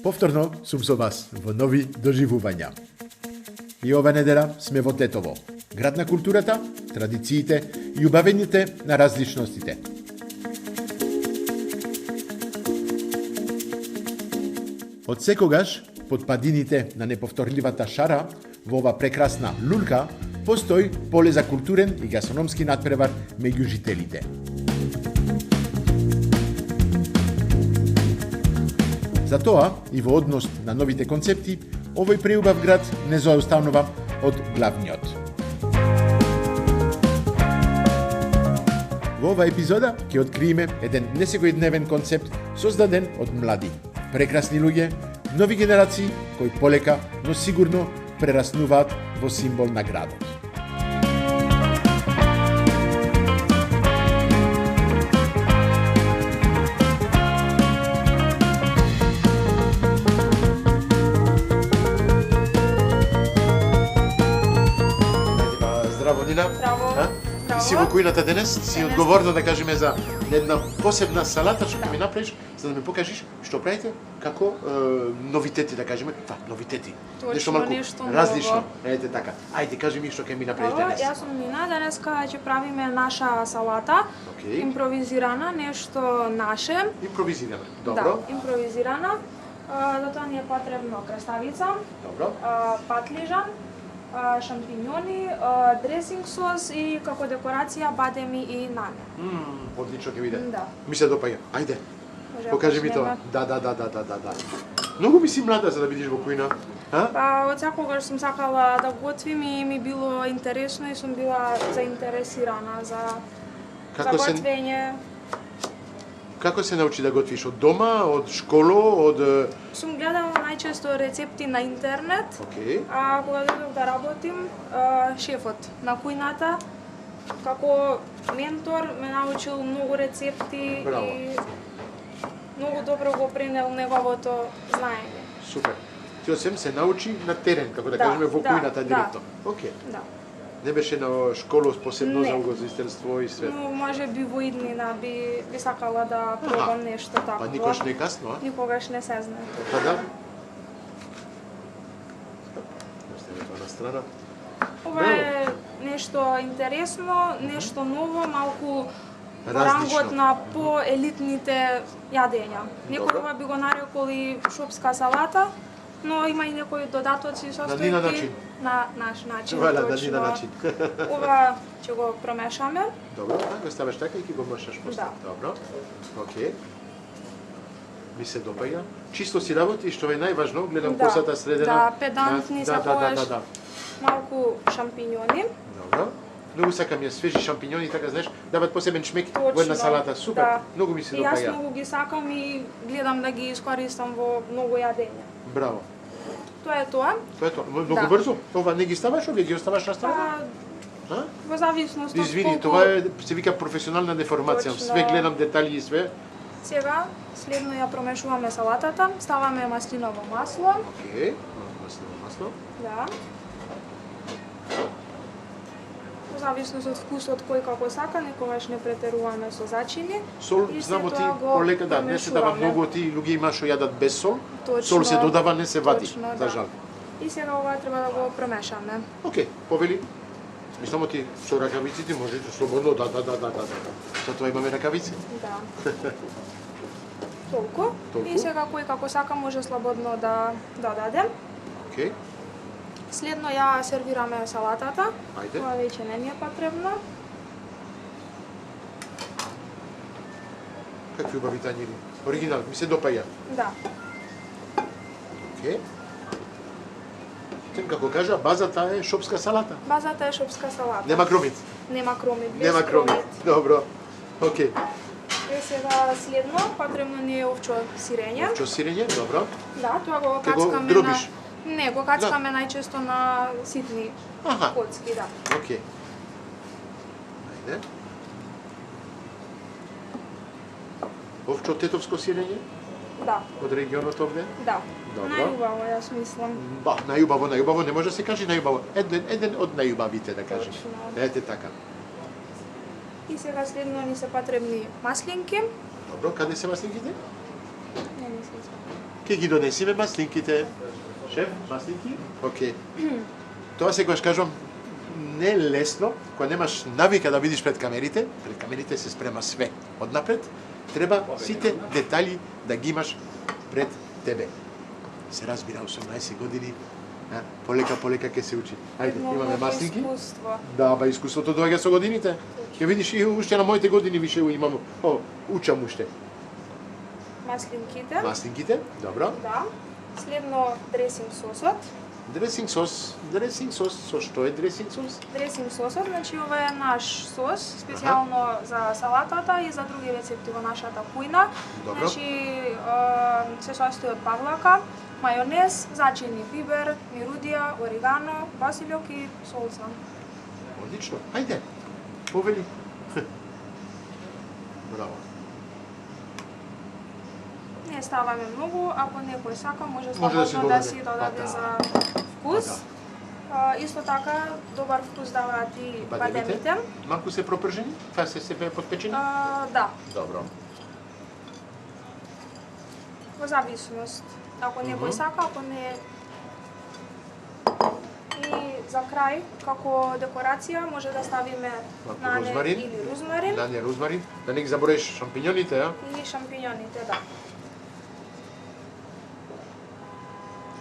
Повторно сум со вас во нови доживувања. И ова недела сме во Тетово, град на културата, традициите и убавените на различностите. Од секогаш, под падините на неповторливата шара, во ова прекрасна лулка, постои поле за културен и гастрономски надпревар меѓу жителите. Затоа, и во однос на новите концепти, овој преубав град не заостанува од главниот. Во ова епизода ќе откриеме еден несекојдневен концепт создаден од млади, прекрасни луѓе, нови генерации кои полека, но сигурно прераснуваат во символ на градот. Здраво, Нина. Здраво. Ти си во кујната денес, си одговорна да кажеме за една посебна салата што ќе ми направиш, за да ми покажиш што правите, како новитети да кажеме, новитети. Точно, нешто различно. Ете така. Ајде кажи ми што ќе ми направиш денес. Јас сум Нина, денеска ќе правиме наша салата. Океј. Импровизирана, нешто наше. Импровизирана. Да, Добро. импровизирана. За тоа ни е потребно краставица, Добро. патлижан, шампиньони, дресинг сос и како декорација бадеми и нане. Одлично ќе биде. Да. Ми се допаѓа. Ајде. Може Покажи ми почнеме. тоа. Да. Многу ми си млада за да бидиш во кујна. Од секогаш сум сакала да готвим и ми било интересно и сум била заинтересирана за готвење. Како се научи да готвиш? Од дома, од школо, од... Сум гледала најчесто рецепти на интернет, Океј. а кога дојдов да работим, шефот на кујната, како ментор, ме научил многу рецепти. Браво. И многу добро го пренел неговото знаење. Супер. Ти осем се научи на терен, како да Да, кажеме, во да, кујната да. директно. Океј. Да. Не беше на школо посебно Не. за угостителство и све. Но може би во иднина би сакала да пробам нешто такво. Па никош не е касно, а? Никогаш не се знае. Па да. Остави тоа на страна. Ова е нешто интересно, нешто ново, малку Различно. рангот на поелитните јадења. Некој Добро. ова би го нарекол и шопска салата, но има и некои додатоци состојки. Нина начин. На наш начин. Валя, на точно. Нина начин. Ова ќе го промешаме. Добро, го ставаш така и ќе го мешаш после. Да. Добро. Океј. Ми се допаѓа. Чисто си работи, што е најважно, гледам Да. косата средена. Да, педантни се поеш. Да. Малку шампиньони. Добро. Многу сакам ја свежи шампиньони, така знаеш, дават посебен шмек во една Точно, салата. Супер. да. Многу ми се И јас допаѓа. многу ги сакам и гледам да ги искористам во многу јадења. Браво. Тоа е тоа. Тоа е тоа. Многу Да. брзо. Ова не ги ставаш, овие ги оставаш на страна? Па, во зависност од Извини, колку... тоа е се вика професионална деформација. Точно. Све гледам детали и све. Сега, следно ја промешуваме салатата, ставаме маслиново масло. Океј. Масло. Да. Во зависност од вкусот кој како сака, некогаш не претеруваме со зачини. Сол, И се знамо ти, тоа го полека да, не се дава промешуваме. многу, ти луѓе има што јадат без сол. Точно. Сол се додава, не се вади, Точно, за да. жал. И сега ова треба да го промешаме. Океј, повели. Мислам ти со ракавиците можете слободно, да. Затоа имаме ракавици. Да. Толку. Толку. И сега кој како сака може слободно да додаде. Океј, Следно ја сервираме салатата. ајде. Тоа веќе не ми е потребно. Какви убави тањири. Оригинал, ми се допаѓа. Да. Океј. Тем како кажа, базата е шопска салата. Базата е шопска салата. Нема кромит. Нема кромит, без Нема кромит. Добро. Океј. И сега следно потребно ни е овчо сирење. Овчо сирење, добро. Да, тоа го Те го кацкаме дробиш? на... Не, го кацкаме најчесто на ситни Аха. коцки, да. Океј. Ајде. Овчо тетовско сирење Да, од регионот овде. да. Добро. Најубаво, јас мислам. Ба, најубаво, не може да се каже најубаво. Еден од најубавите, да кажем. Точно. Ете така. И сега следно ни се потребни маслинки. Добро, каде се маслинките? Не се испака. Ке ги донесиме маслинките. Шеф, маслинки? Океј. Тоа секогаш кажувам, не е лесно, кога немаш навика да видиш пред камерите се спрема све. Однапред, треба сите детали да ги имаш пред тебе. Се разбира, 18 години, полека ќе се учи. Ајде, имаме маслинки. Искуство. Да, ба искуството доаѓа со годините. Ќе видиш и уште на моите години више имам, учам уште. Маслинките. Маслинките, добро. Да. Следно дресинг сосот. Дресинг сос, со што е дресинг сос? Дресинг сосот, значи ова е наш сос, специјално за салатата и за други рецепти во нашата кујна. Добро. Значи се состои од павлака, мајонез, зачини бибер, мирудија, орегано, басилјок и солца. Одлично. Ајде. Повели. Браво. Не ставаме многу, ако некој сака може Може да си слободно да додаде. си додаде Да. за вкус. Исто така добар вкус даваат и бадемите. Малку се пропржени? Тоа се себе подпечени? Да, Добро. во зависност. Ако некој сака, ако не. И за крај, како декорација, може да ставиме Малку нане розмарин. или розмарин Нане розмарин. Да не ги забореш шампиньоните, а? и шампиньоните, да.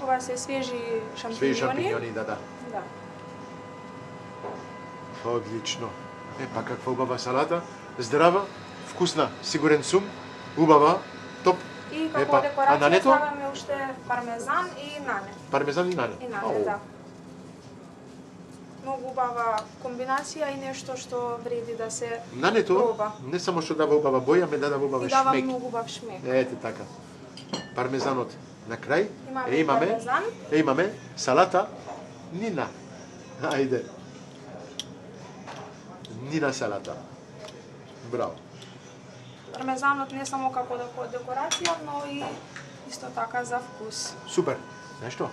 Ова се свежи Свежи шампиньони. шампиньони, да. Да. Одлично. Па каква убава салата. Здрава, вкусна, сигурен сум, убава, топ. И како Епа, а декорација нането? ставаме уште пармезан и нане. Пармезан и нане. И нане, да. Многу убава комбинација и нешто што вреди да се Нането, проба. не само што дава убава боја, ме дава убава И дава шмек. многу убав шмек. Ете така. Пармезанот на крај. Имаме пармезан. Имаме салата Нина. Ајде. Нина салата. Браво. Пармезанот не само како декорација, но и исто така за вкус. Супер. Знаеш што?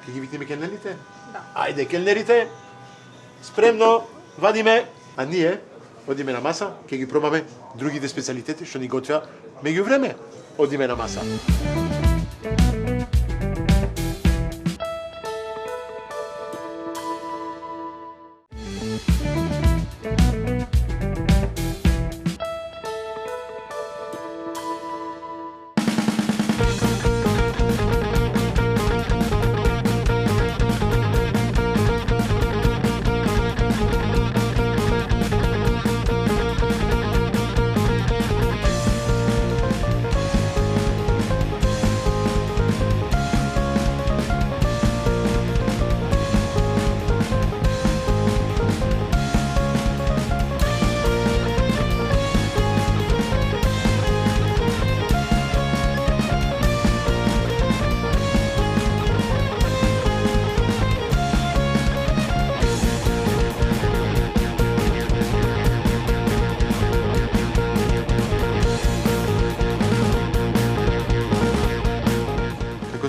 Ке ги викнеме келнерите? Да. Ајде, келнерите. Спремно, вадиме, а ние одиме на маса, ке ги пробаме другите специјалитети што ни готвеа меѓу време. Одиме на маса.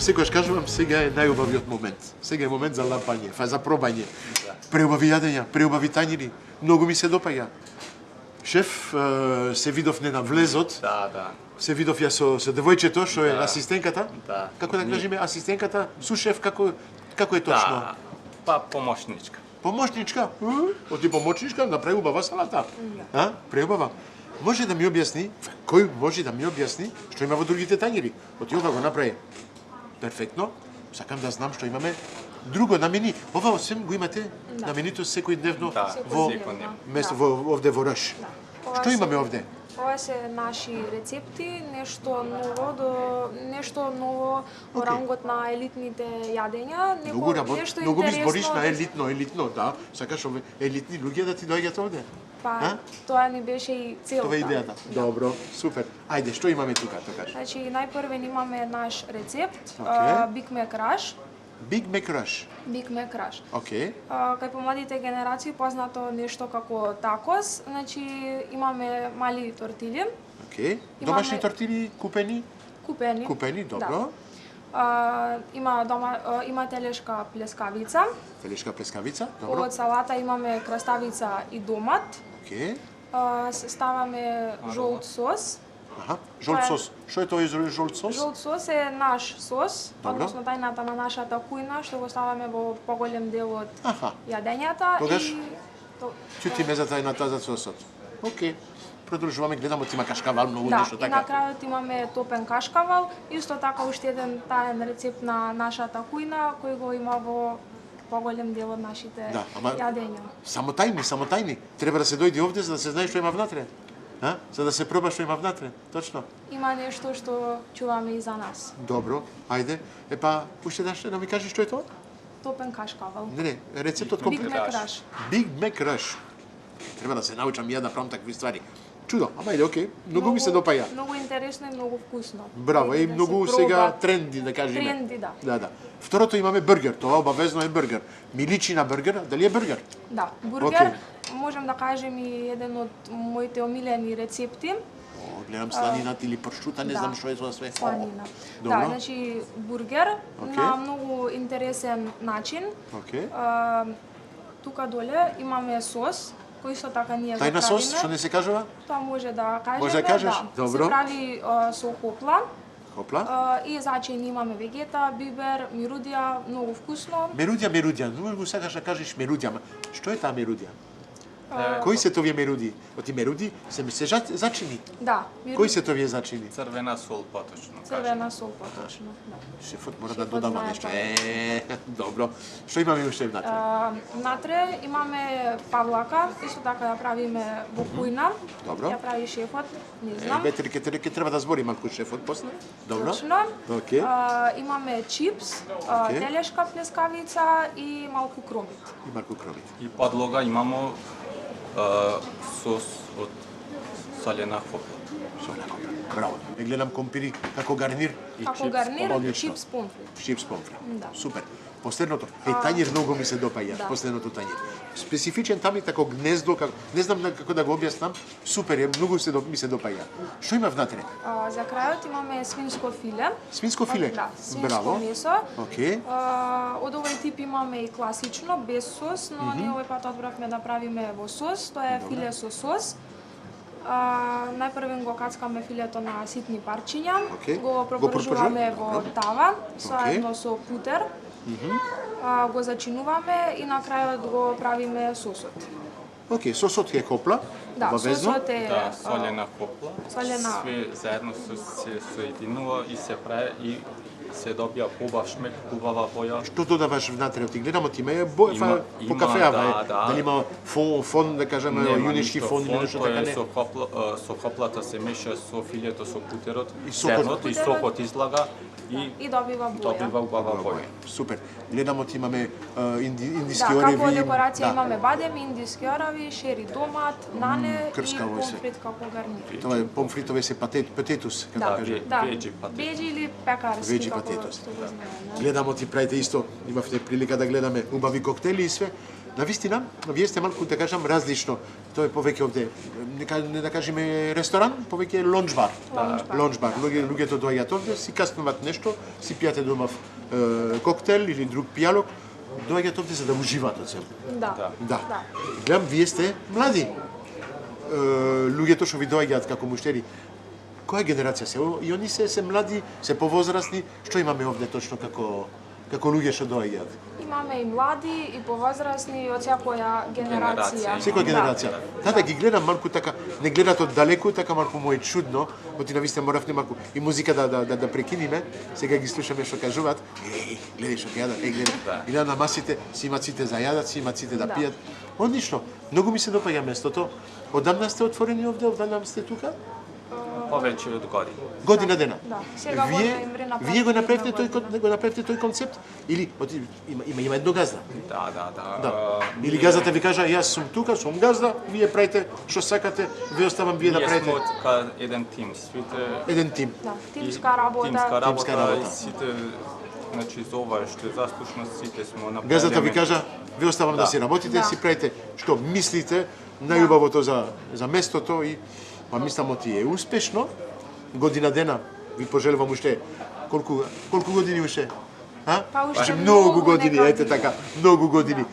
Секогаш кажувам, сега е најубавиот момент. Сега е момент за лапање, за пробање. Преубави јадења, преубави тањини. Многу ми се допаѓа. Шеф, се видовме на влезот. Да. Се видов ја со девојчето, што е асистенката. Да. Како да кажеме, асистенката, сушеф, како е точно? Да. Па помошничка. Помошничка? Оти помошничка, направи убава салата. А? Преубава. Може да ми објасни, кој може да ми објасни што има во другите тањери? Оти ова го направи. Перфектно. Сакам да знам што имаме друго на мени. Ова освен го имате на менито секојдневно во секојдневно. место овде во Раш. Што имаме овде? Ова се наши рецепти, нешто ново во рангот на елитните јадења, Многу ми збориш на елитно, да. Сакаш ове елитни луѓе да ти доаѓаат овде? Па, тоа ни беше и целта. Това е идејата. Добро, супер. Ајде, што имаме тука, кажеш? Значи, најпрвен имаме наш рецепт, Big Mac Rush. Big Mac Rush. Big Mac Rush. Океј. Кај помладите генерации познато нешто како такос, значи имаме мали тортили. Океј. Домашни тортили купени? Купени, добро. Има телешка плескавица. Телешка плескавица, добро. Од салата имаме краставица и домат. Океј. Ставаме жолт сос. Аха, жолт сос. Што е тоа жолт сос? Жолт сос е наш сос, Добро. односно тајната на нашата кујна, што го ставаме во поголем дел од Аха. јадењата Тогаш? и Чути ме за тајната за сосот. Океј. Продолжуваме, гледам од има кашкавал, многу да, нешто и така. на крајот имаме топен кашкавал, исто така уште еден таен рецепт на нашата кујна кој го има во поголем дел од нашите Да, ама- јадења. Само тајни. Треба да се дојде овде за да се знае што има внатре. А? За да се проба што има внатре. Точно. Има нешто што чуваме и за нас. Добро, ајде. Епа, уште да ми кажеш што е тоа? Топен кашкавал. Не, рецептот Big комплет. Mac Rush. Big Mac Rush. Треба да се научам и ја да правам такви ствари. Чудо, ама иде, окей. Многу ми се допаја. Многу интересно и многу вкусно. Браво, и Да се многу проба. сега тренди, да кажеме. Тренди, да. Да. Второто имаме бургер, тоа обавезно е бургер. Ми личи на бургер, дали е бургер? Да, бургер, можем да кажем и еден од моите омилени рецепти. О, гледам сланинат или пршута, не да. знам што е тоа све. Сланина. Добро. Да, значи бургер Окей. на многу интересен начин. Окей. Тука доле имаме сос, кој исто така ние го Тајна правиме. сос, што не се кажува? Тоа може да кажеме, Може да кажеш? да. Добро. Се прави со хопла. Хопла. И зачини имаме вегета, бибер, мирудија, многу вкусно. Мерудија. Многу сакаш да кажеш мерудија, ама што е таа мерудија? Кои се товие меруди? Оти меруди се зачини. Да, Кои се товие зачини? Црвена сол поточно. црвена сол поточно. Да. Шефот мора да Шефот додава знае нешто. тоа. Добро. Што имаме уште внатре? Натре имаме павлака, исто така ја правиме во кујна. Добро. Ја прави шефот, не знам. Бетрike, треба да збори малку шефот после. Добро. Точно. Океј. Имаме чипс, Океј. телешка плескавица и малку кромит. И малку кровит. И подлога имамо сос од солена хопла. Браво. Ја гледам компири како гарнир и Како чипс, гарнир, одлично. чипс помфрит. чипс помфри. Да. Супер. Последното, тањер многу ми се допаѓа, Да. последното тањер. Специфичен там и тако гнездо, како, не знам како да го објаснам, супер е, многу ми се допаѓа. Што има внатре? За крајот имаме свинско филе. Свинско филе? Да, свинско Браво. месо. Океј. Од овој тип имаме и класично, без сос, но ние овој пат одбравме да правиме во сос, тоа е филе со сос. Најпрвен го кацкаме филето на ситни парчиња, Океј. го Го пропржуваме во Добро. тава, соедно со путер, го зачинуваме и на крајот го правиме сосот. Океј, сосот е хопла, Да, обавезно. сосот е Да, солена хопла. солена- Све заедно се соединува и се прави и се добија убав шмек, убава боја. Што додаваш внатре? Ти гледам од име по Има- кафеава, да. дали има фон, да кажеме, јунишки фон или нешто така не? Со хоплата се меша со филето, со путерот, И сокот. зерното и сокот излага и добива боја. добива убава боја. Супер. Гледам од имаме индиски Да, ореви. како декорација да. имаме бадем, индиски орави, шери домат, нане и крскаво е све. помфрит како гарнир. Тоа е помфритове се патетус, како Да, кажа. да. Веџи патетус. Веџи или пекарски, Веџи како патетус. што го знаеме. Гледам оти правите исто, имавте прилика да гледаме убави коктели и све. Навистина, вие сте малку, да кажам, различно. Тоа е повеќе овде, не да кажеме ресторан, повеќе лонч бар. Лонч-бар. Лонч бар. Луѓето доаѓаат овде, си каснуваат нешто, си пијате домав коктел или друг пијалок, доаѓаат овде за да уживаат од себе. Да. Да. Гледам, вие сте млади. Луѓето што ви доаѓаат како муштери, која генерација се? И они се млади, се повозрасни. Што имаме овде точно како луѓе што доаѓаат? Имаме и млади, и повозрасни, од секоја генерација. Секоја генерација. Да, ги гледам малку така, не гледат од далеку, така малку му е чудно, оти навистина моравме малку и музика да прекиниме, сега ги слушаме што кажуваат. Гледај што ќе јадат, гледај. И на масите, си имат сите за јадат, си имат сите да пијат. Одлично. Многу ми се допаѓа местото. Одамна сте отворени овде, одамна сте тука? Повеќе од години. Година дена. Да, сега во ноември направивме Вие го направивте една тој концепт или има едно газда? Да. Да. Или газдата ви кажа јас сум тука, сум газда, вие правите што сакате, ви оставам вие да Ние правите. сме од еден тим, свите Еден тим. Да, тимска работа. Тимска Тимска работа работа. и сите, значи за ова што е заслушно, сите сме направени. Газдата ви кажа, ви оставам да си работите, Да. си правите што мислите, најубавото за местото и па мислам оти е успешно. Година дена ви пожелувам уште колку години уште? Па уште Многу многу години, нека ете така, многу години.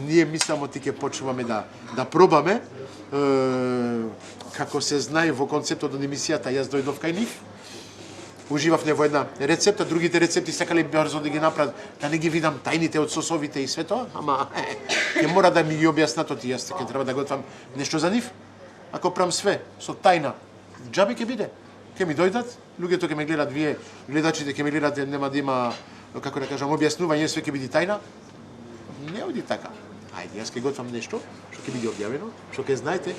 Ние мислам оти ќе почнуваме да пробаме како се знае во концептот од емисијата, јас дојдов кај нив, уживавме во една рецепта, другите рецепти сакале брзо да ги направат, да не ги видам тајните од сосовите и све тоа, ама ќе мора да ми ги објаснат оти, јас ќе треба да готвам нешто за нив. Ако правам све со тајна, џабе ќе биде. Ќе ми дојдат, луѓето ќе ме гледат, вие гледачите ќе ме гледате, нема да има, како да кажам, објаснување, све ќе биде тајна. Не оди така. Ајде, јас ќе готвам нешто што ќе биде објавено, што ќе знаете.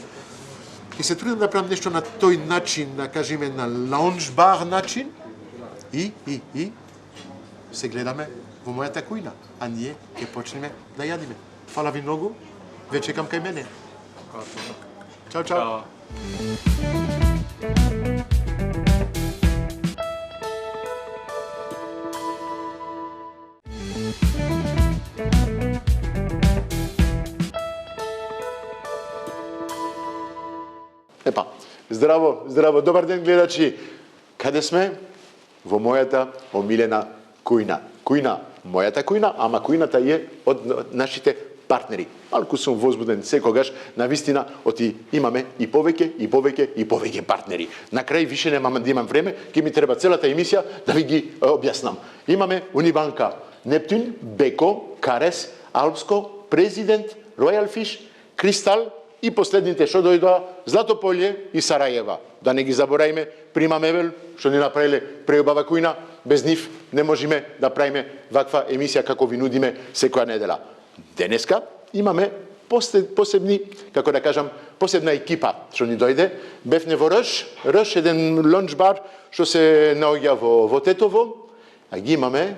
Ќе се трудам да правам нешто на тој начин, да кажеме на лаунж бар начин. И се гледаме во мојата кујна, а ние ќе почнеме да јадиме. Фала ви многу. Ве чекам кај мене. Чао, чао. Епа, здраво, добар ден гледачи. Каде сме? Во мојата омилена кујна. Кујна, мојата кујна, ама кујната е од нашите партнери. Малку сум возбуден секогаш, навистина, оти имаме и повеќе партнери. На крај више немам да имам време, ќе ми треба целата емисија да ви ги објаснам. Имаме Унибанка, Нептун, Беко, Карес, Алпско, Президент, Ројал Фиш, Кристал и последните што дојдоа Златополје и Сарајева. Да не ги заборајме, Прима Мебел, што ни направиле преубава кујна, без нив не можеме да правиме ваква емисија како ви нудиме секоја недела. Денеска имаме посебни, како да кажам, посебна екипа што ни дојде. Бевне во Рш, еден лонч бар што се наоѓа во Тетово, а ги имаме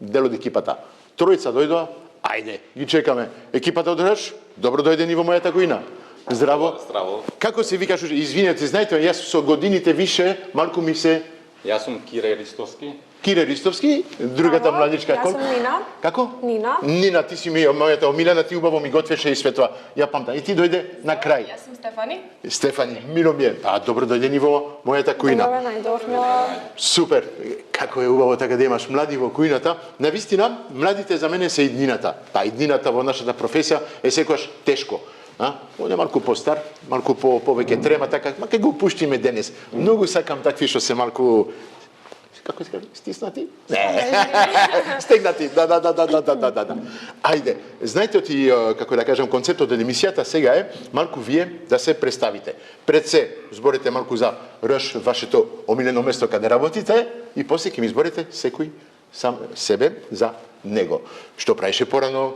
дел од екипата. Тројца дојдоа, ајде, ги чекаме. Екипата од Рш, добро дојдени во мојата кујна. Здраво. Здраво. Како се викаш? Извинете, знаете, јас со годините више, малку ми се... Јас сум Кире Ристовски. Кире Ристовски, другата младичка. Јас сум Нина. Како? Нина. Нина, ти си мојата омилена, ти убаво ми готвеше и све тоа. Ја памтам. И ти дојде на крај. Јас сум Стефани. Стефани, мило ми е. Па, добро дојдени во мојата кујна. Добро најдовме. Супер. Како е убаво така да имаш млади во кујната. Навистина, младите за мене се иднината. Па иднината во нашата професија е секогаш тешко. Он е малку постар, малку повеќе трема, така, ма ке го пуштиме денес. Многу сакам такви што се малку, како се кажа, стиснати? Не, стегнати, да. Ајде, знаете ти, како да кажам, концептот од емисијата сега е малку вие да се представите. Пред се, зборете малку за Рш, вашето омилено место каде работите, и после ќе ми зборете секој сам себе за него. Што правише порано,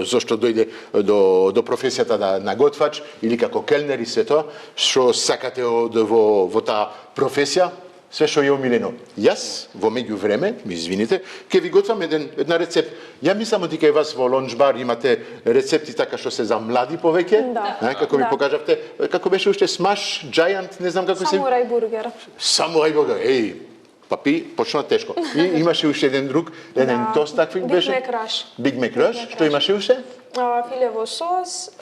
зошто дојде до професијата на готвач или како келнер и се тоа, што сакате во таа професија, све што е омилено. Јас, во меѓувреме, ми извините, ќе ви готвам една рецепт. Ја мислам оти кај вас во лонч бар имате рецепти така што се за млади повеќе, како ми покажавте, како беше уште смаш, джајант, не знам како се... Самурај бургер. Самурај бургер, папи, почна тешко. И имаше уште еден друг, еден тост такви беше. Биг Мек Раш. Биг Мек Раш, што имаше уште? Филе во сос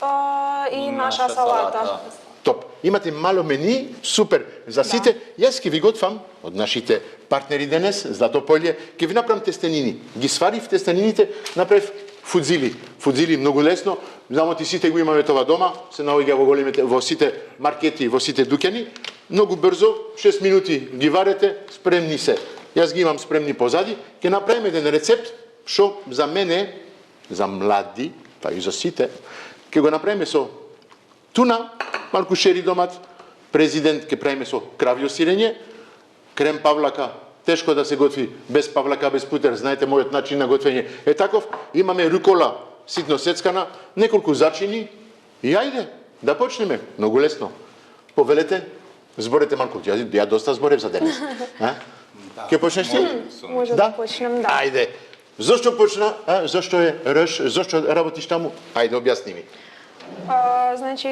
и наша салата. Топ. Имате мало мени, супер. За сите, јас ќе ви готвам од нашите партнери денес, Златополје, ќе ви направам тестенини. Ги сварив тестенините, направив фудзили. Фудзили многу лесно. Знамо ти сите го имаме тоа дома, се наоѓа во сите маркети, во сите дуќани. Многу брзо, 6 минути ги варете, спремни се. Јас ги имам спремни позади. Ќе направиме еден рецепт, што за мене, за млади, па и за сите, ќе го направиме со туна, малку шери домат, Президент ќе правиме со кравјо сирење, крем павлака, тешко да се готви без павлака, без путер, знаете мојот начин на готвење е таков. Имаме рукола, ситно сецкана, неколку зачини и ајде, да почнеме. Многу лесно. Повелете, зборете малку, ја доста зборев за денес. Ќе почнеш ти? Може да почнем, да. Ајде. Зошто почна? Зошто е Рш? Зошто работиш таму? Ајде, објасни ми. Значи,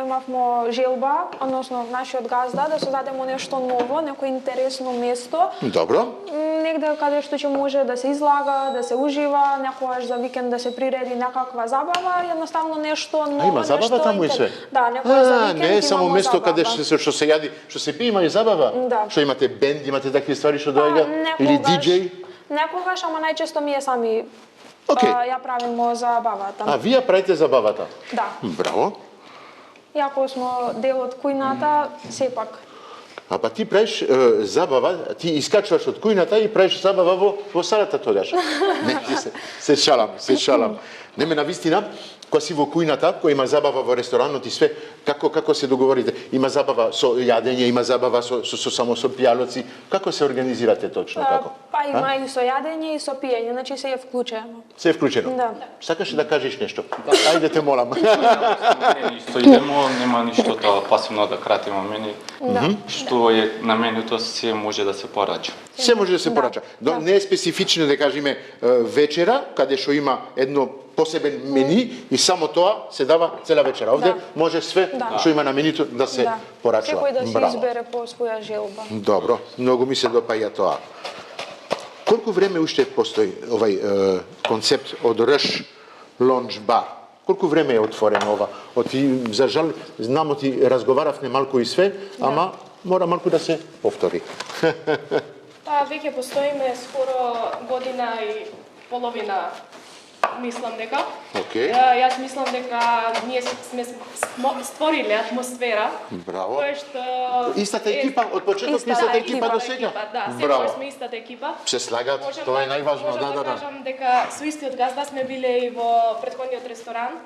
имавмо желба, односно нашиот газда, да создадемо нешто ново, некој интересно место. Добро. Негде каде што ќе може да се излага, да се ужива, некогаш за викенд да се приреди некаква забава, едноставно нешто ново. Има забава таму и све? Да, некогаш за викенд не е само имамо место забава. каде што се јади, што се пие, има и забава. Да. Што имате бенд, имате такви ствари што доаѓа или диџеј? Некогаш, ама најчесто ми е сами Океј. ја правимо забавата. А вие правите забавата? Да. Браво. Иако смо дел од кујната, сепак. А па ти правиш забава, ти искачуваш од кујната и правиш забава во салата тодаш. Не, се шалам. Неме на вистина, кога си во кујната, кој има забава во ресторанот и све, како се договорите? Има забава со јадење, има забава само со пијалоци. Како се организирате точно како? Па има и со јадење и со пиење, значи се е вклучено. Се е вклучено? Да. Сакаш да кажеш нешто? Ајде те молам. Што идемо, нема ништо пасивно да кратиме мене. Што е на менуто се може да се порача. Се може да се порача. Не е специфично да кажеме вечера, каде што има едно посебен мени и само тоа се дава цела вечера. Овде може све што има на менито да се порачува. Секој да се избере по своја желба. Добро, многу ми се допаѓа тоа. Колку време уште постои овај концепт од Рш Лонч Бар? Колку време е отворено ова? За жал, знамо ти разговаравме малку и све, ама мора малку да се повтори. Па веќе постоиме скоро година и половина, мислам дека. Јас мислам дека ние сме створиле атмосфера. Браво. Кој што Истата екипа од почеток, истата екипа до сега. Да, секој сме истата екипа. Се слагат, тоа е најважно, Можам да кажам дека со истиот газда сме биле и во претходниот ресторан.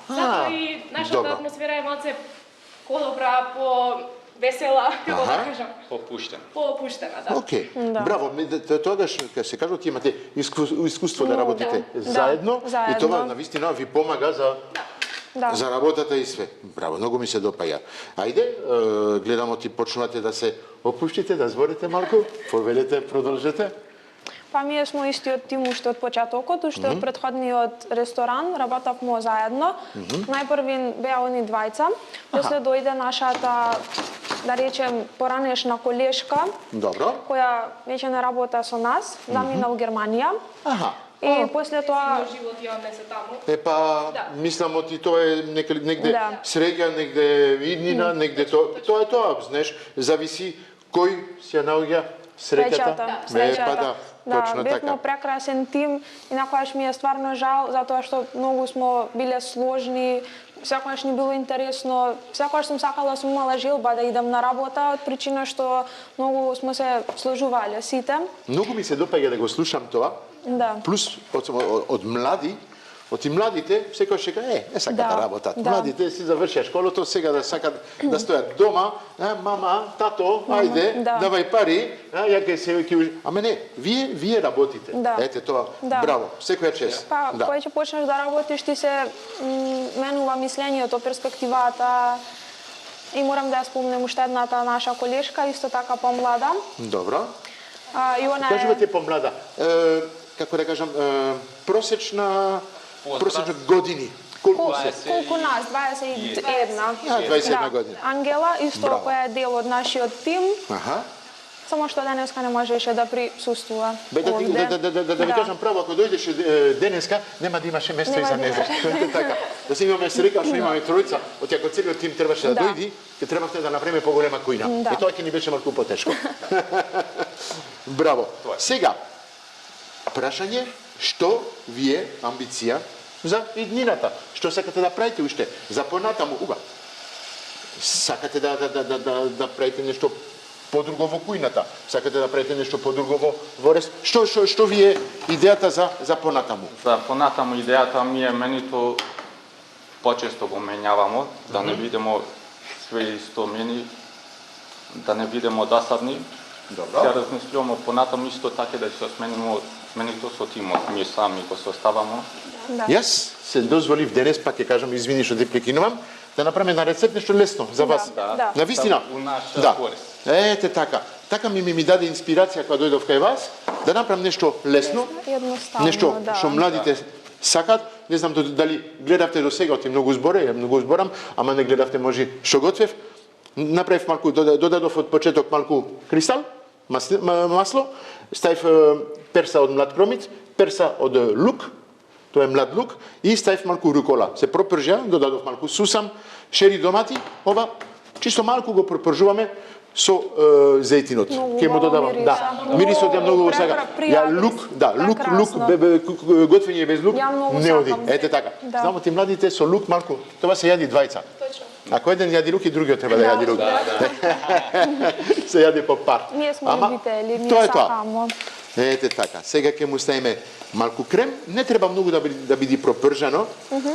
Затоа и нашата атмосфера е малце подобра, весела, како да кажам. Попуштена, да. Окей. Браво. Тогаш кога се кажува ти имате искуство да работите заедно и тоа навистина ви помага за работата и све. Браво, многу ми се допаѓа. Ајде, гледам ти почнувате да се опуштите, да зборите малку, повелете, продолжете. Па ние сме истиот тим уште од почетокот, уште од претходниот ресторан, работевме заедно. Најпрви беа они двајца, после дојде нашата, да речем, поранешна колешка, која веќе не работа со нас, замина во Германија. И после тоа живот имаме се таму. Мислам оти тоа е негде среќа, негде иднина, негде тоа, знаеш, зависи кој се наоѓа среќата. Да, бевме прекрасен тим и накојаш ми е стварно жал затоа што многу смо биле сложни, секогаш ни било интересно, секогаш сум сакала, сум имала желба да идам на работа, од причина што многу сме се сложувале сите. Многу ми се допаѓа да го слушам тоа. Плюс од млади, од младите секој ќе каже не сакат да работат. Младите си завршија школото, сега да сакат да стојат дома, мама, тато, ајде, давај пари, ја кај се ама не, вие работите. Ете тоа, браво, секоја чест. Па, кога ќе почнеш да работиш, ти се менува мислењето, перспективата. И морам да ја спомнем уште едната наша колешка, исто така помлада. Добро. Кажувате помлада. Како да кажам, просечна години. Колку нас? 21. 21 години. Ангела, исто која е дел од нашиот тим. Само што денеска не можеше да присуствува. Да ви кажам право, ако дојдеше денеска, нема да имаше место и за него. Така. Да се имаме среќа што имаме тројца, ако целиот тим требаше да дојди, ќе требавте да направиме поголема кујна. И тоа ќе ни беше малку потешко. Браво. Сега, прашање, што ви е амбиција за иднината? Што сакате да правите уште? За понатаму, сакате да правите нешто подруго во кујната? Сакате да правите нешто подруго во рест? Што ви е идејата за понатаму? За понатаму идејата ми е менито почесто го менјавамо, да не бидемо све исто мени, да не бидемо досадни. Ќе размислуваме понатаму исто така да се сменимо менито со тимот, ние сами го составамо. Јас се дозволив денес, пак ќе кажам, извини што те прекинувам, да направиме на рецепт нешто лесно за вас. На вистина. Ете така. Така ми даде инспирација кога дојдов кај вас, да направам нешто лесно, нешто што младите сакат. Не знам дали гледавте до сега, оти многу зборам, ама не гледавте може што готвев. Направив малку, додадов од почеток малку кристал, масло, ставив перса од млад кромит, перса од лук, тоа е млад лук, и ставив малку рукола. Се пропржја, додадов малку сусам, шери домати, ова чисто малку го пропржуваме со зејтинот. Ке му додавам, мирисот е многу сага. Лук, готвење без лук не оди. Ете така. Знамо ти младите со лук малку, тоа се јади двајца. Ако еден јади руки, другиот треба да јади руки. Се јади по пар. Ние сме любители, ние тоа е сакамо. Ете така. Сега ќе му ставиме малку крем, не треба многу да биде пропржано,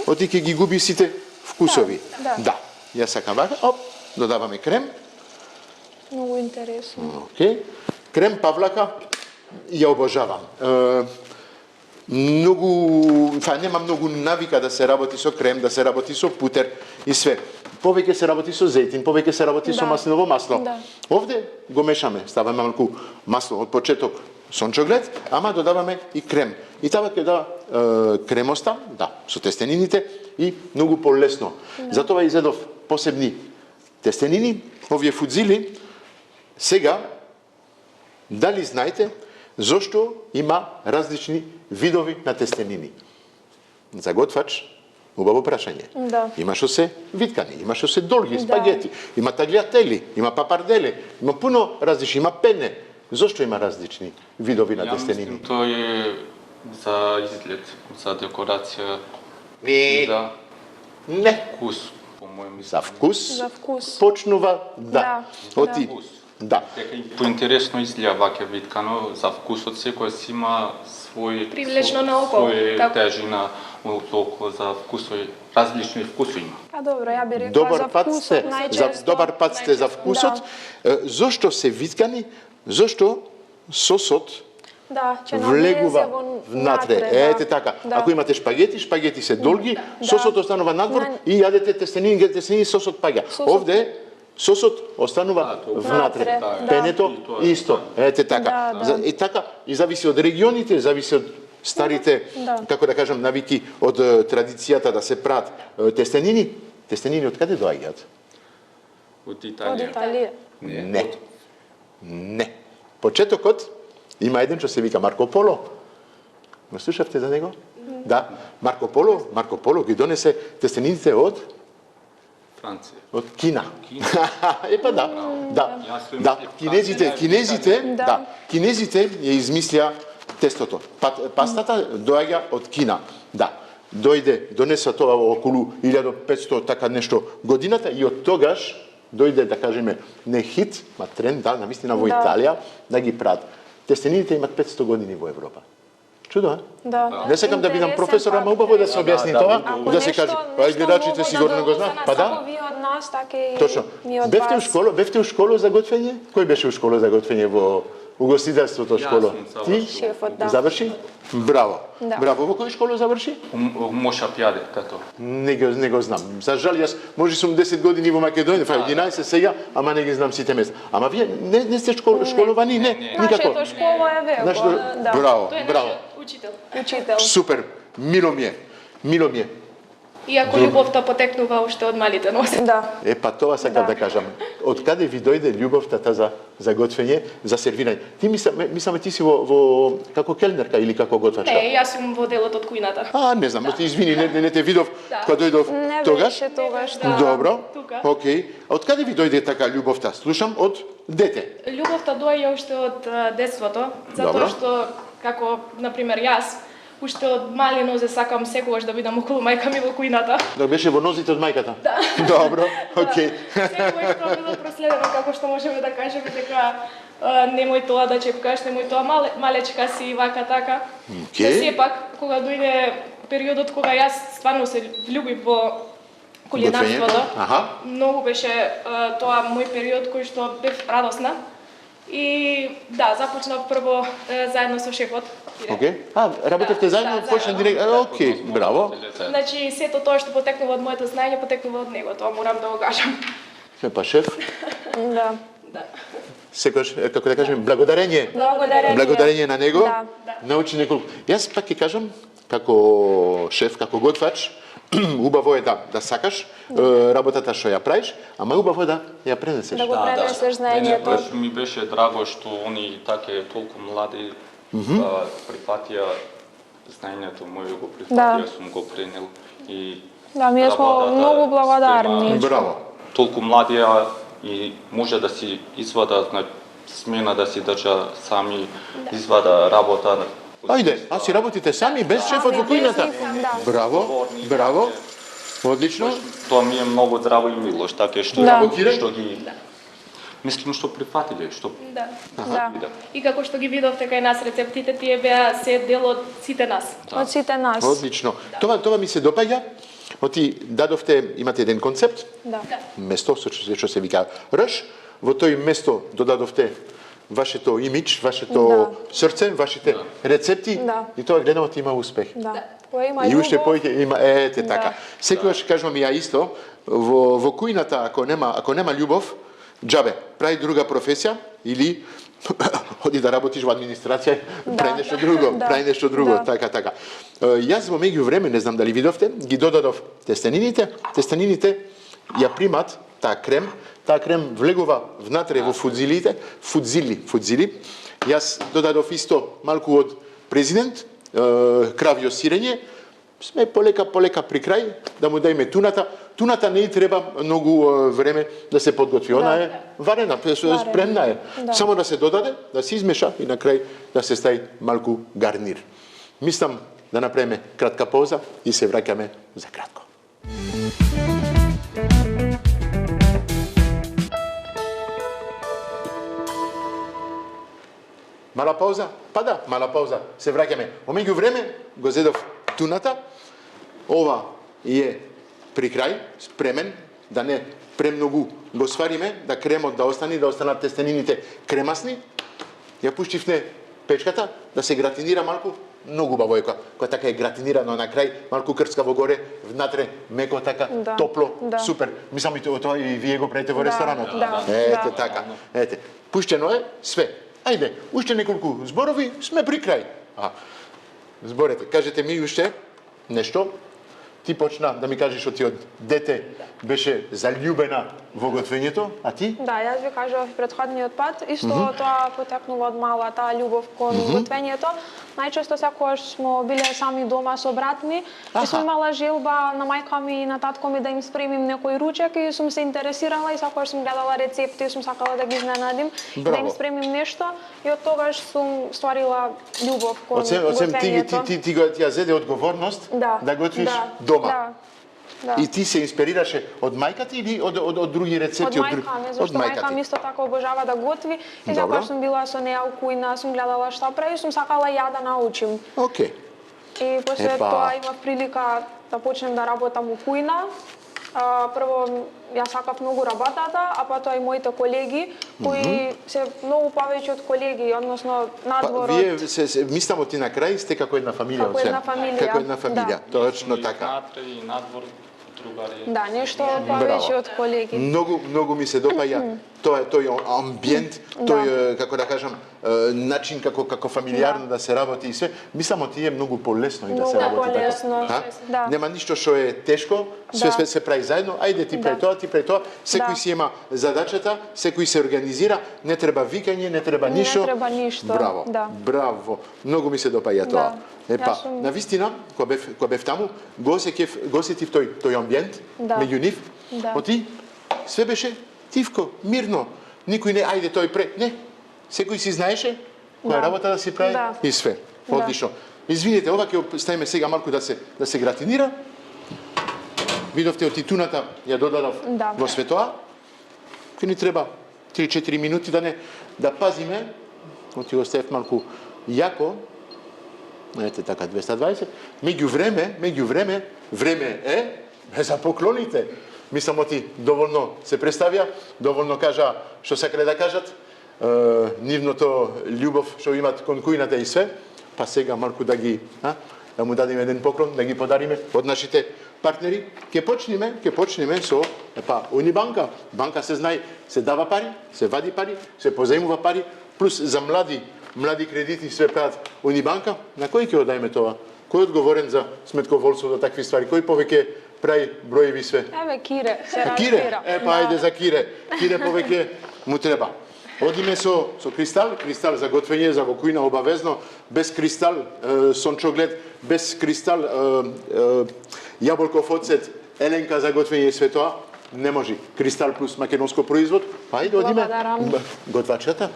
оти ќе ги губи сите вкусови. Да. Јас сакам вака. Оп, додаваме крем. Многу интересно. Океј. Крем павлака ја обожавам. Нема многу навика да се работи со крем, да се работи со путер и све. Повеќе се работи со зејтин, повеќе се работи со маслиново масло. Овде го мешаме, ставаме малку масло од почеток сончоглед, ама додаваме и крем. И тоа ќе дава кремоста, со тестенините и многу полесно. Затоа изедов посебни тестенини, овие фудзили. Сега, дали знаете зошто има различни видови на тестенини? За готвач, убаво прашање. Има што се виткани, има што се долги, спагети, има таgliatели, има папардели, има пуно различни, има пене. Зошто има различни видови на тестенини? Ја мислим, тоа е за изглед, за декорација, за вкус, по моје мислење. За вкус? За вкус. Почнува, оти. Да. Поинтересно изгледа ваќе виткано, за вкусот секој си има свој привлечно на око, тежина око за вкусови, различни вкусови има. Добро, ја би рекла за вкусот најчесто. Добар пат сте за вкусот. Зошто се виткани? Зошто сосот влегува внатре. Ете така. Ако имате шпагети, шпагети се долги, сосот останува надвор и јадете тестенини, сосот паѓа. Овде сосот останува внатре. Пенето исто. Ете така. И така, и зависи од регионите, зависи од старите, како да кажам, навики од традицијата да се прават тестенини. Тестенини од каде доаѓаат? Од Италија. Од Италија. Не. Почетокот има еден што се вика Марко Поло. Ме слушавте за него? Да. Марко Поло ги донесе тестенините од Франција. Од Кина. Епа да. Кинезите ја измислија тестото. Пастата доаѓа од Кина. Да. Донесе тоа околу 1500 така нешто годината и од тогаш дојде, да кажеме, не хит, ма тренд, навистина во Италија, да ги прават. Тестенините имат 500 години во Европа. Чудо, Да. Не сакам да бидам професор, ама убаво да се објасни тоа, да се каже, гледачите сигурно го знаат. Па да. Ви од нас, така и Точно. ми од Бевте у школа за готвење? Кој беше у школа за готвење во угостителството школа? Ти? шефот, да. Заврши? Браво. Браво. Во која школа заврши? Моша пјаде, като. Не го знам. За жал, јас може сум 10 години во Македонија, 11 сега, ама не ги знам сите места. Ама вие не сте школовани? Не, никако. Нашето школа е веќе. Браво. Учител. Супер. Мило ми е. Иако љубовта потекнува уште од малите носи. Да. Па тоа сакам да кажам. Од каде ви дојде љубовта за готвење, за сервирање? Ти мислам ти си во како келнерка или како готвачка? Не, јас сум во делот од кујната. Не знам, извини, не те видов кога дојдов тогаш. Не беше тогаш. Добро. Океј. Од каде ви дојде така љубовта? Слушам од дете. Љубовта доаѓа уште од детството, затоа што како на пример јас уште од мали нозе сакам секогаш да бидам околу мајка ми во кујната. Да беше во нозите од мајката? Да. Добро, океј. Секогаш тоа било проследено, како што можеме да кажеме дека немој тоа да чепкаш, немој тоа малечка си вака така. Но сепак, кога дојде периодот кога јас стварно се влюбив во кулинарството, многу беше тоа мој период кој што бев радосна. И да, започнав прво заедно со шефот. Океј. Работевте заедно, почна директно. Океј, браво. Значи сето тоа што потекнува од моето знаење потекнува од него, тоа морам да го кажам. Па шеф? Да. Секојаш, како да кажем, благодарење на него. Научи неколку. Јас пак ќе кажам, како шеф, како готвач, убаво е да сакаш работата што ја правиш, ама убаво е да ја пренесеш. Да го пренесеш знаењето. Ми беше драго што они таке толку млади прифатија знаењето моје го прифатија, сум го пренел и ние сме многу благодарни. Браво. Толку млади и може да си извада смена да си држа сами извада работа. Ајде, си работите сами без шефот во кујната. Браво. Одлично. Тоа ми е многу здраво и мило, така што ги мислам што прифатиле, што И како што ги видовте кај нас рецептите, тие беа се дел од сите нас. Од сите нас. Одлично. Тоа ми се допаѓа. Оти дадовте, имате еден концепт. Место што се вика рш. Во тој место додадовте вашето имидж, вашето срце, вашите рецепти и тоа гледам ти има успех. И уште повеќе има така. Секогаш кажувам ја исто, во кујната ако нема љубов, џабе, прави друга професија или оди да работиш во администрација, прави нешто друго, така. Јас во меѓувреме, не знам дали видовте, ги додадов тестенините ја примат таа крем влегува внатре во фудзили. Јас додадов исто малку од президент, кравјо сирење, сме полека при крај, да му дајме туната. Туната не и треба многу време да се подготви. Она е варена, спремна е. Само да се додаде, да се измеша и на крај да се стави малку гарнир. Мислам да направиме кратка пауза и се враќаме за кратко. Мала пауза? Мала пауза. Се враќаме. Во меѓувреме го зедов туната. Ова е при крај, спремен, да не премногу го свариме, да кремот да останат тестенините кремасни. Ја пуштивме печката, да се гратинира малку, многу убаво е која така е гратинирано на крај, малку крцкаво горе, внатре меко така, топло, супер. Мислам и тоа и вие го правите во ресторанот. Ете така. Ете, пуштено е све. Ајде, уште неколку зборови, сме при крај. Зборете, кажете ми уште нешто. Ти почна да ми кажеш оти од дете беше заљубена во готвењето, а ти? Да, јас ви кажав претходниот пат, исто тоа потекнува од мала таа љубов кон готвењето. Најчесто секогаш смо биле сами дома со брат ми и сум имала желба на мајка ми и на татко ми да им спремим некој ручек и сум се интересирала и секогаш сум гледала рецепти и сум сакала да ги изненадим, да им спремим нешто и од тогаш сум стварила љубов кон готвењето. Ти ја зеде одговорност да готвиш дома. И ти се инспирираше од мајката или од други рецепти? Од мајка ми, зашто мајка ми исто така обожава да готви и секогаш сум била со неа у кујна, сум гледала што прави, сум сакала ја да научим. Океј. И после тоа имав прилика да почнем да работам у кујна. Прво ја сакав многу работата, а потоа и моите колеги кои се многу повеќе од колеги, односно надвор. Вие мислам ти на крај сте како една фамилија. Како една фамилија. Точно така. И надвор другари. Да, нешто повеќе од колеги. Многу ми се допаѓа тој амбиент, тој како да кажам начин како фамилиарно да се работи и све. Мислам ти е многу полесно и да се работи така. Нема ништо што е тешко, све се прави заедно. Ајде ти прави тоа, секој си има задачата, секој се организира, не треба викање, не треба ништо. Не треба ништо. Браво. Многу ми се допаѓа тоа. На вистина, кога бев таму, го осетив тој амбиент меѓу нив. Оти све беше тивко, мирно. Никој не ајде тој пре. Не. Секој си знаеше која работа да си прави и све. Одлично. Извините, ова ќе ставиме сега малку да се гратинира. Видовте оти туната ја додадов во светоа. Ке ни треба 3-4 минути да пазиме. Оти го ставив малку јако. Ете така 220. Меѓувреме, време е за поклоните. Мислам оти доволно се представија, доволно кажа што сакале да кажат, нивното љубов што имат кон кујната и све, па сега малку да му дадеме еден поклон, да ги подариме од нашите партнери. Ке почнеме со Унибанка. Банка се знае, се дава пари, се вади пари, се позаимува пари, плюс за млади кредити све прават Унибанка. На кој ќе одајме тоа? Кој е одговорен за сметководството до такви ствари? Кој повеќе прави броеви све? Кире. Кире? Ајде за Кире. Кире повеќе му треба. Одиме со кристал за готвење, за во кујна обавезно, без кристал сончоглед, без кристал јаболков оцет, еленка за готвење и све тоа, не може. Кристал плюс македонско производ. Ајде одиме. Готвачата.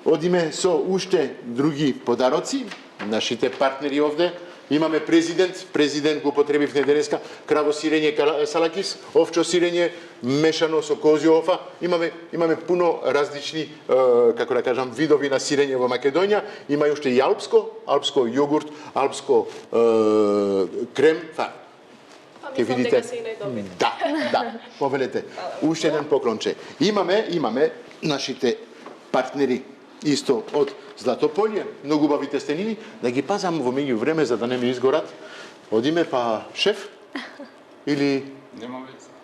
Одиме со уште други подароци, нашите партнери овде, Имаме президент го потребивме денеска, краво сирење салакис, овчо сирење мешано со козјо офа. Имаме пуно различни, како да кажам, видови на сирење во Македонија. Има и уште и алпско јогурт, алпско крем. Ке видите. Да, повелете. Уште еден поклонче. Имаме нашите партнери исто од Златополје, многу убави тестенини, да ги пазам во меѓувреме за да не ми изгорат. Одиме па шеф? Или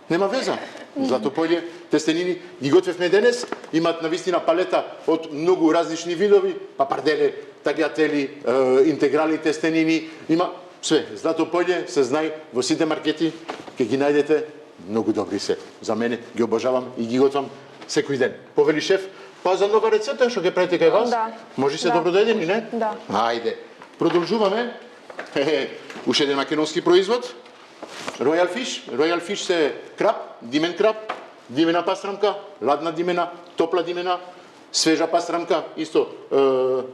нема веза. Златополје тестенини ги готвевме денес, имаат навистина палета од многу различни видови, папарделе, таглјатели, интеграли тестенини, има све. Златополје се знае во сите маркети, ќе ги најдете, многу добри се. За мене ги обожавам и ги готвам секој ден. Повели шеф, па за нова рецепта што ќе правите кај вас? Да. Може се добро дојдени, не? Да. Ајде. Продолжуваме. Уште еден македонски производ. Royal Fish се крап, димен крап, димена пастрамка, ладна димена, топла димена, свежа пастрамка, исто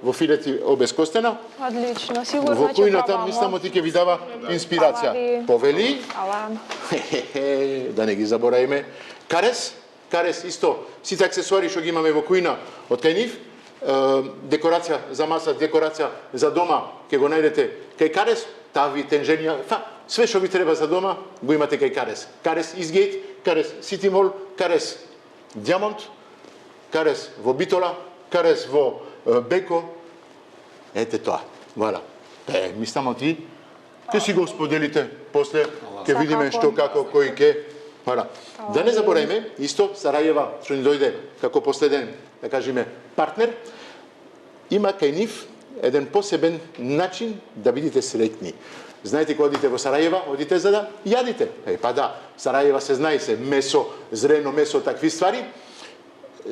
во филети обезкостена. Одлично, сигурно во ќе кујната, пробамо. мислам, ти ќе ви дава инспирација. Повели. Да не ги заборавиме. Карес исто, сите аксесуари што ги имаме во кујна од кај нив, декорација за маса, декорација за дома, ќе го најдете кај Карес, тави, тенженија, све што ви треба за дома, го имате кај Карес. Карес Изгейт, Карес Сити Мол, Карес Диамонт, Карес во Битола, Карес во Беко. Ете тоа, вала. Мислам ти, ќе си го споделите после, ќе видиме што, како, кој ке. Да не забораваме, исто Сарајева, што ни дојде како последен, да кажеме, партнер, има кај нив еден посебен начин да бидите среќни. Знаете, кога одите во Сарајева, одите за да јадите. Па да, Сарајева се знае се месо, зрено месо, такви ствари.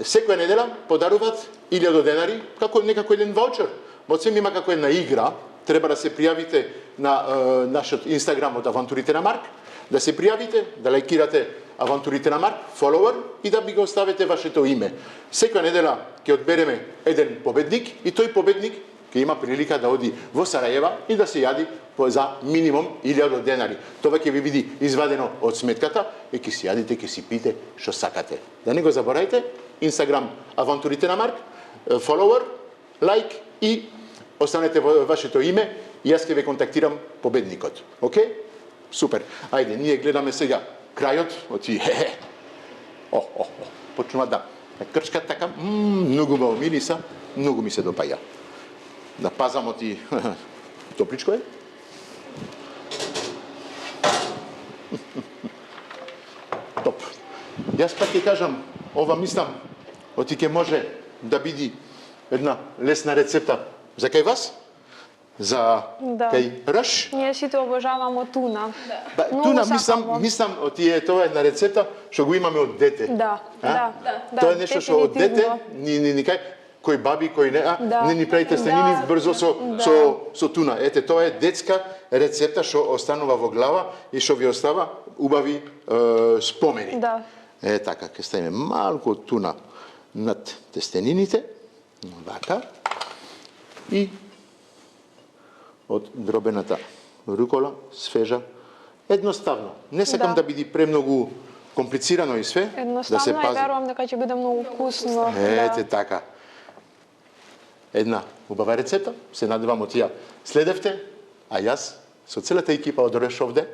Секоја недела подаруваат 1000 денари, како некако еден ваучер. Моцем има како една игра, треба да се пријавите на нашиот Инстаграм од Авантурите на Марк, да се пријавите, да лајкирате Авантурите на Марк, фоловер и да би го оставите вашето име. Секоја недела ќе одбереме еден победник и тој победник ќе има прилика да оди во Сарајева и да се јади за минимум 1000 денари. Тоа ќе ви биде извадено од сметката и ќе си јадите, ќе си пиете што сакате. Да не го заборавајте, Инстаграм Авантурите на Марк, фоловер, лайк и останете во вашето име и јас ќе ве контактирам победникот. Океј? Супер. Ајде, ние гледаме сега крајот, оти почнува да крчка така, многу ме мириса, многу ми се допаѓа. Да пазам оти топличко е. Топ. Јас пак ќе кажам, ова мислам, оти ќе може да биде една лесна рецепта за кај вас, за кај раш. Ние сите обожаваме туна. Туна, мислам, тоа е една рецепта што го имаме од дете. Да. Тоа е нешто што од дете ни кај кој баби, кој не, не ни правите тестенини брзо со туна. Ете, тоа е детска рецепта што останува во глава и што ви остава убави спомени. Да. Така, ќе ставиме малку туна над тестенините, вака, и од дробената рукола, свежа, едноставно. Не сакам да биде премногу комплицирано и све, да се пази. Едноставно и верувам дека ќе биде многу вкусно. Ете така. Една убава рецепта, се надевам од тија следевте, а јас со целата екипа од Ореш овде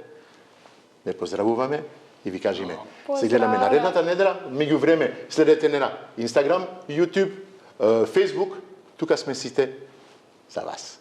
ве поздравуваме и ви кажеме. Се гледаме наредната недела, меѓувреме следете на Инстаграм, YouTube, Facebook, тука сме сите за вас.